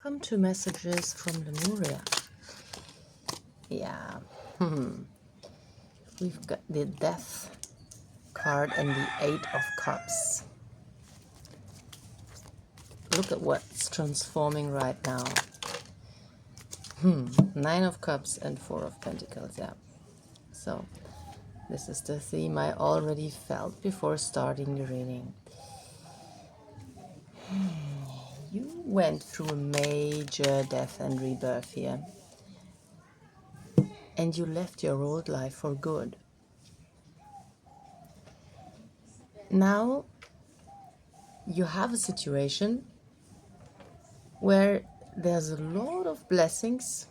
Welcome to messages from Lemuria. Yeah, we've got the Death card and the Eight of Cups. Look at what's transforming right now. Nine of Cups and Four of Pentacles, yeah. So, this is the theme I already felt before starting the reading. You went through a major death and rebirth here. And you left your old life for good. Now, you have a situation where there's a lot of blessings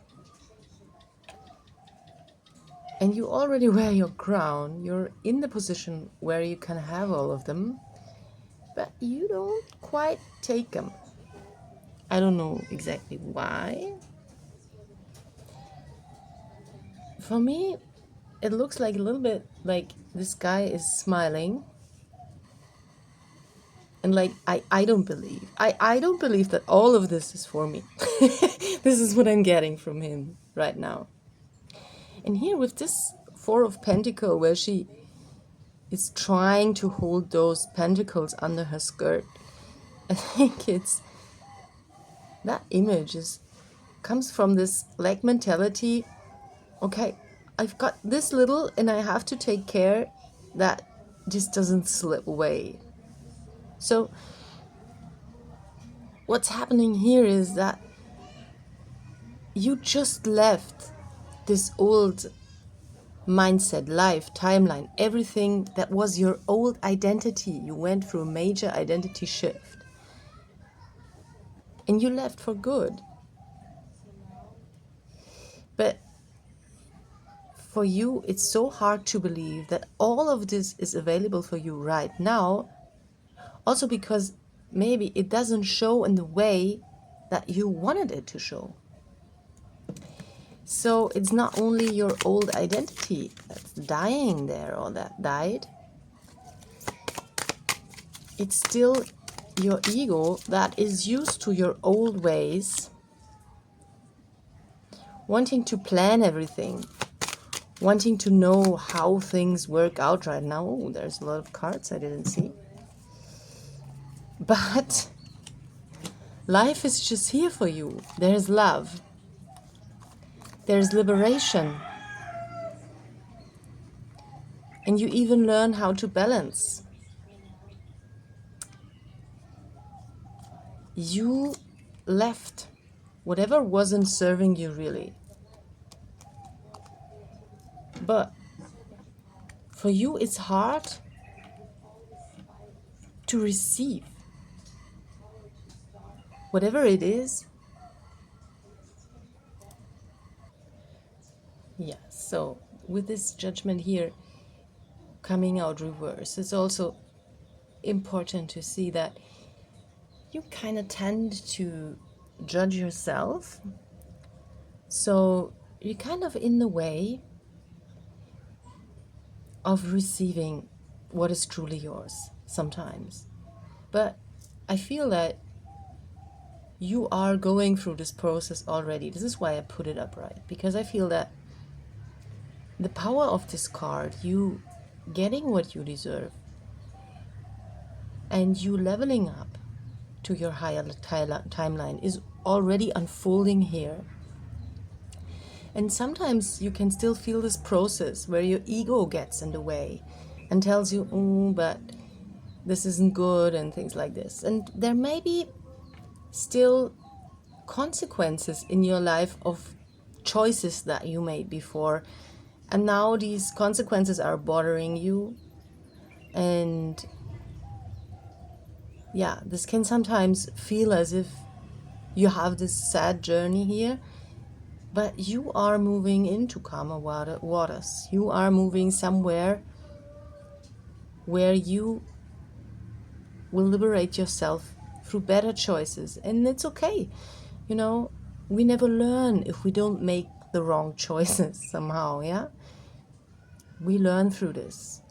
and you already wear your crown. You're in the position where you can have all of them, but you don't quite take them. I don't know exactly why. For me, it looks like a little bit like this guy is smiling. And like, I don't believe. I don't believe that all of this is for me. This is what I'm getting from him right now. And here with this Four of Pentacles, where she is trying to hold those pentacles under her skirt, I think it's that image comes from this like mentality. Okay, I've got this little and I have to take care that just doesn't slip away. So what's happening here is that you just left this old mindset, life, timeline, everything that was your old identity. You went through a major identity shift. And you left for good. But for you, it's so hard to believe that all of this is available for you right now. Also because maybe it doesn't show in the way that you wanted it to show. So it's not only your old identity that's dying there or that died. It's still your ego that is used to your old ways, wanting to plan everything, wanting to know how things work out right now. Oh, there's a lot of cards I didn't see. But life is just here for you. There's love. There's liberation. And you even learn how to balance. You left whatever wasn't serving you really. But for you, it's hard to receive whatever it is. Yeah, so with this Judgment here coming out reverse, it's also important to see that you kind of tend to judge yourself. So you're kind of in the way of receiving what is truly yours sometimes. But I feel that you are going through this process already. This is why I put it upright, because I feel that the power of this card, you getting what you deserve and you leveling up to your higher timeline is already unfolding here. And sometimes you can still feel this process where your ego gets in the way and tells you, oh, but this isn't good and things like this. And there may be still consequences in your life of choices that you made before. And now these consequences are bothering you. And yeah, this can sometimes feel as if you have this sad journey here. But you are moving into calmer waters. You are moving somewhere where you will liberate yourself through better choices. And it's okay. You know, we never learn if we don't make the wrong choices somehow, yeah? We learn through this.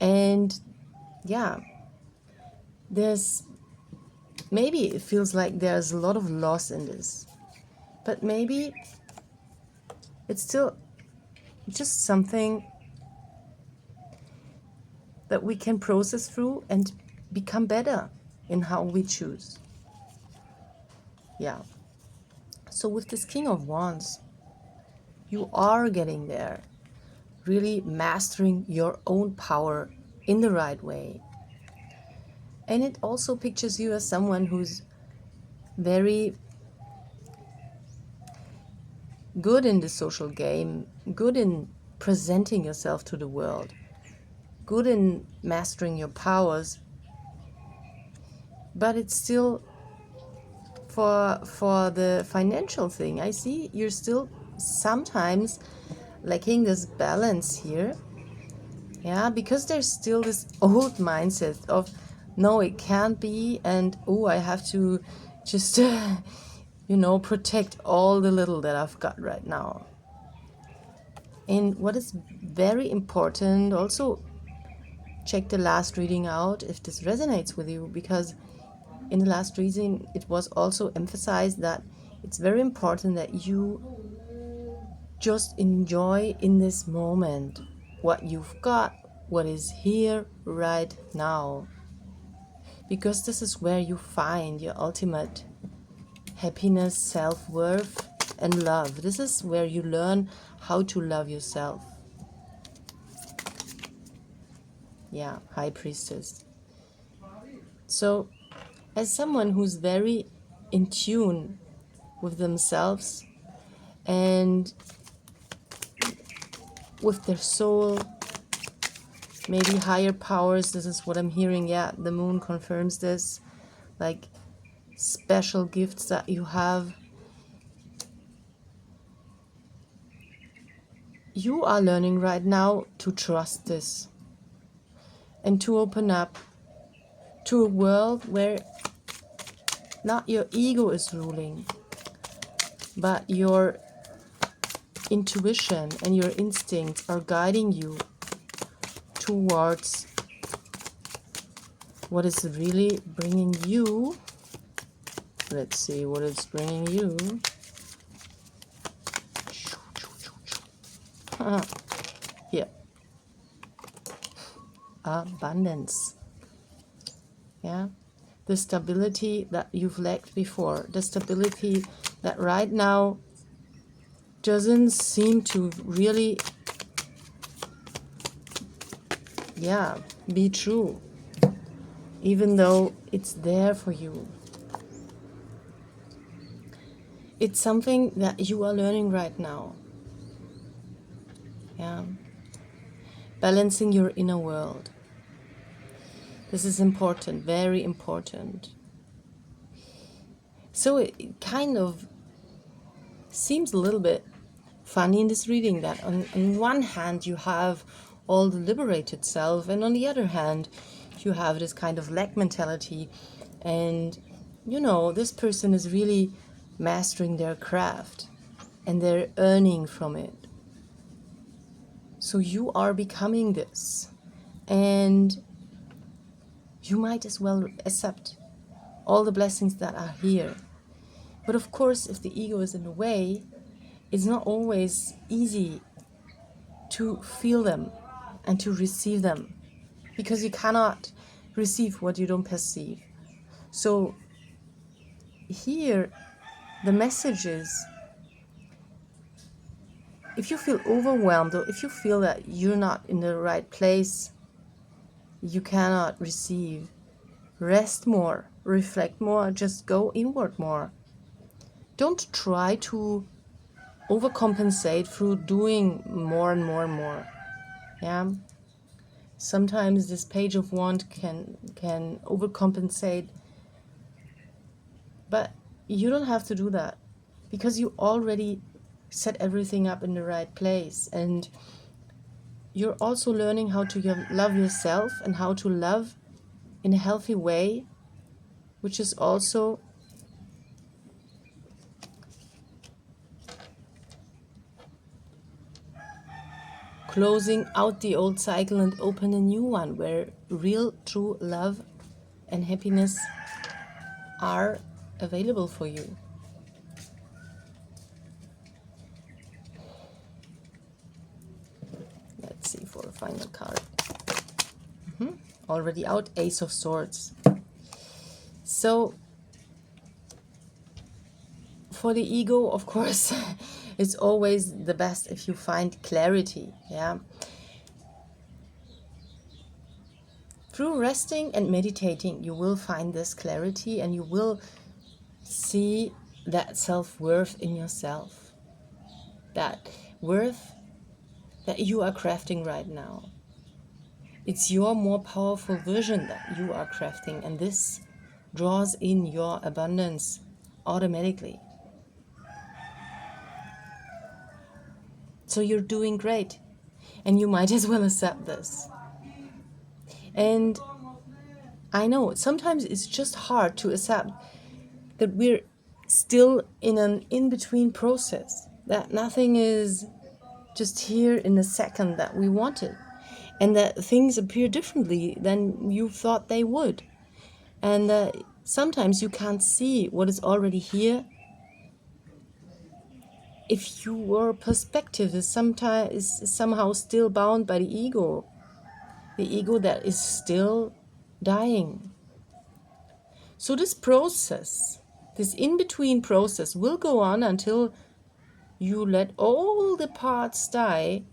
And yeah, there's Maybe it feels like there's a lot of loss in this, but maybe it's still just something that we can process through and become better in how we choose. Yeah. So with this King of Wands, you are getting there, really mastering your own power in the right way. And it also pictures you as someone who's very good in the social game, good in presenting yourself to the world, good in mastering your powers, but it's still for the financial thing. I see you're still sometimes lacking this balance here. Yeah, because there's still this old mindset of no, it can't be, and oh, I have to just protect all the little that I've got right now. And what is very important, also check the last reading out if this resonates with you, because in the last reading it was also emphasized that it's very important that you just enjoy in this moment what you've got, what is here right now, because this is where you find your ultimate happiness, self-worth, and love. This is where you learn how to love yourself. Yeah, High Priestess. So as someone who's very in tune with themselves and with their soul, maybe higher powers, this is what I'm hearing. Yeah, the moon confirms this, like special gifts that you have. You are learning right now to trust this and to open up to a world where not your ego is ruling, but your intuition and your instincts are guiding you towards what is really bringing you. Let's see what it's bringing you. Here. Abundance. Yeah. The stability that you've lacked before. The stability that right now doesn't seem to really, be true. Even though it's there for you. It's something that you are learning right now. Yeah. Balancing your inner world. This is important, very important. So it kind of seems a little bit funny in this reading that on one hand you have all the liberated self, and on the other hand you have this kind of lack mentality, and this person is really mastering their craft and they're earning from it. So you are becoming this, and you might as well accept all the blessings that are here. But of course, if the ego is in the way, it's not always easy to feel them and to receive them, because you cannot receive what you don't perceive. So here, the message is, if you feel overwhelmed or if you feel that you're not in the right place, you cannot receive, rest more, reflect more, just go inward more. Don't try to overcompensate through doing more and more and more. Yeah. Sometimes this Page of Wands can overcompensate, but you don't have to do that, because you already set everything up in the right place, and you're also learning how to love yourself and how to love in a healthy way, which is also closing out the old cycle and open a new one where real true love and happiness are available for you. Let's see for a final card. Already out, Ace of Swords. So for the ego, of course, it's always the best if you find clarity. Yeah. Through resting and meditating, you will find this clarity and you will see that self-worth in yourself. That worth that you are crafting right now. It's your more powerful vision that you are crafting, and this draws in your abundance automatically. So you're doing great, and you might as well accept this. And I know sometimes it's just hard to accept that we're still in an in-between process, that nothing is just here in a second that we wanted, and that things appear differently than you thought they would. And sometimes you can't see what is already here if your perspective is somehow still bound by the ego that is still dying. So this process, this in-between process, will go on until you let all the parts die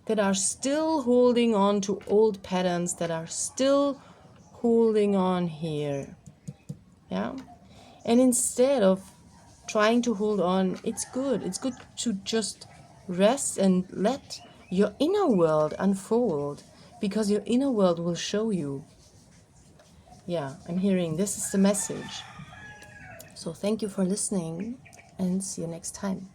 that are still holding on to old patterns, that are still holding on here. Yeah? And instead of trying to hold on, it's good to just rest and let your inner world unfold, because your inner world will show you. Yeah, I'm hearing this is the message. So thank you for listening, and see you next time.